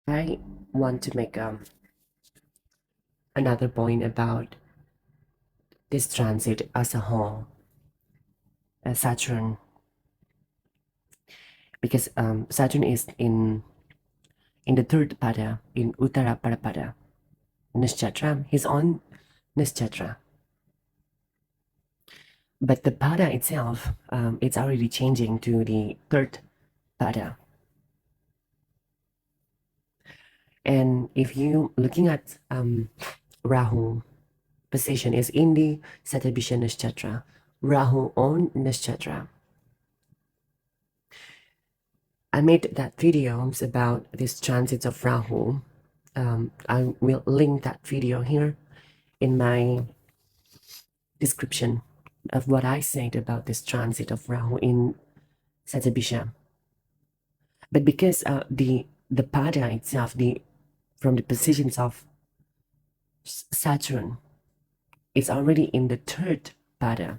I want to make another point about this transit as a whole, Saturn, because Saturn is in the third pada, in Uttara Parapada, Nishchatra. He's on Nishchatra. But the pada itself, it's already changing to the third pada. And if you looking at Rahu position is in the Shatabhisha Nishchatra, Rahu on Nishchatra. I made that videos about this transits of Rahu. I will link that video here in my description of what I said about this transit of Rahu in Shatabhisha. But because the pada itself, from the positions of Saturn, is already in the third pada.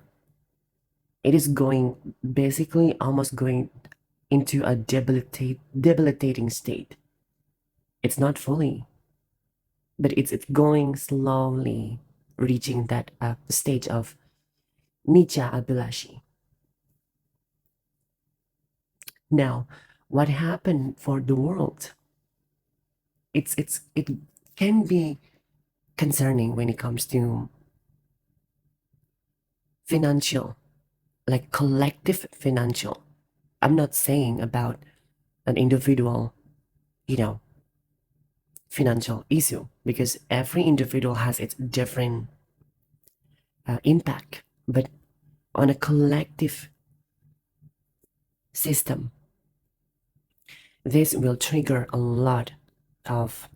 It is going basically almost going into a debilitating state. It's not fully, but it's going slowly reaching that stage of Nicha Abhilashi. Now, what happened for the world? It can be concerning when it comes to financial, like collective financial. I'm not saying about an individual, financial issue, because every individual has its different impact. But on a collective system, this will trigger a lot of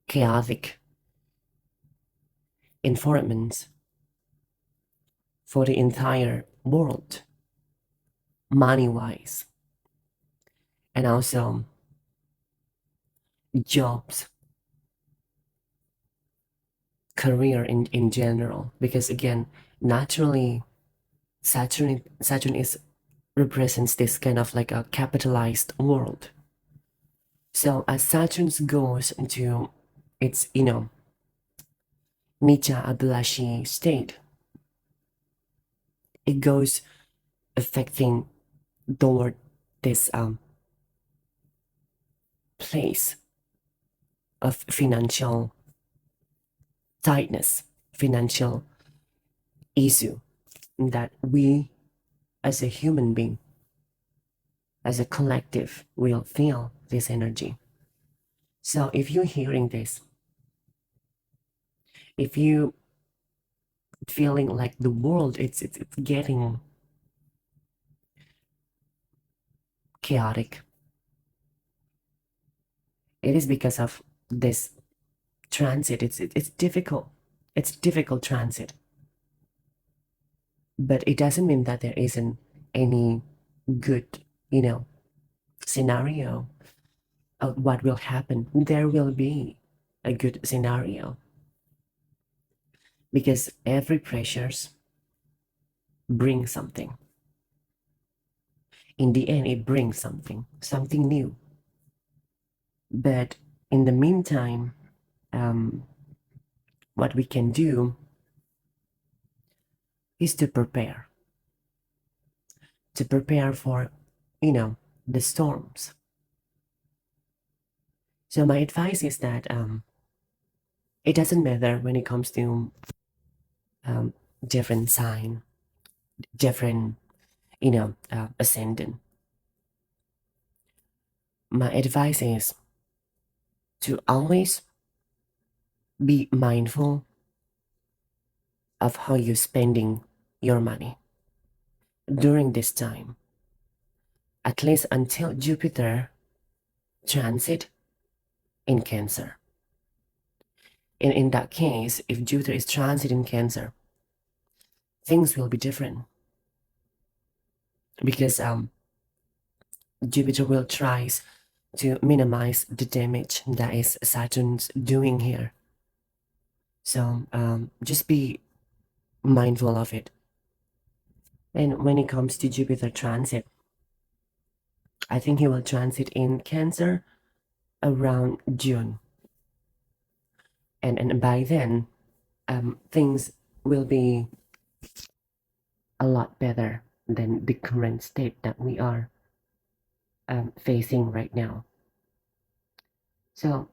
chaotic environments for the entire world, money-wise, and also jobs, career in general. Because again, naturally, Saturn is represents this kind of like a capitalized world. So as Saturn goes into its, Nicha Abhilashi state, it goes affecting toward this place of financial tightness, financial issue that we as a human being, as a collective, will feel this energy. So if you're hearing this, if you feeling like the world it's getting chaotic, it is because of this transit. It's difficult. It's difficult transit. But it doesn't mean that there isn't any good, scenario of what will happen. There will be a good scenario, because every pressures brings something. In the end, it brings something new. But in the meantime, what we can do is to prepare for, the storms. So my advice is that it doesn't matter when it comes to different sign, different, ascendant. My advice is to always be mindful of how you're spending your money during this time, at least until Jupiter transit in Cancer. And in that case, if Jupiter is transit in Cancer, things will be different, because Jupiter will try to minimize the damage that is Saturn's doing here. So just be mindful of it. And when it comes to Jupiter transit, I think he will transit in Cancer around June. And by then, things will be a lot better than the current state that we are facing right now. So,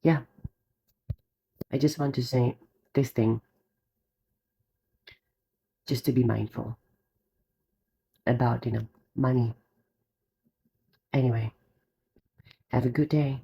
yeah, I just want to say this thing, just to be mindful about, money. Anyway, have a good day.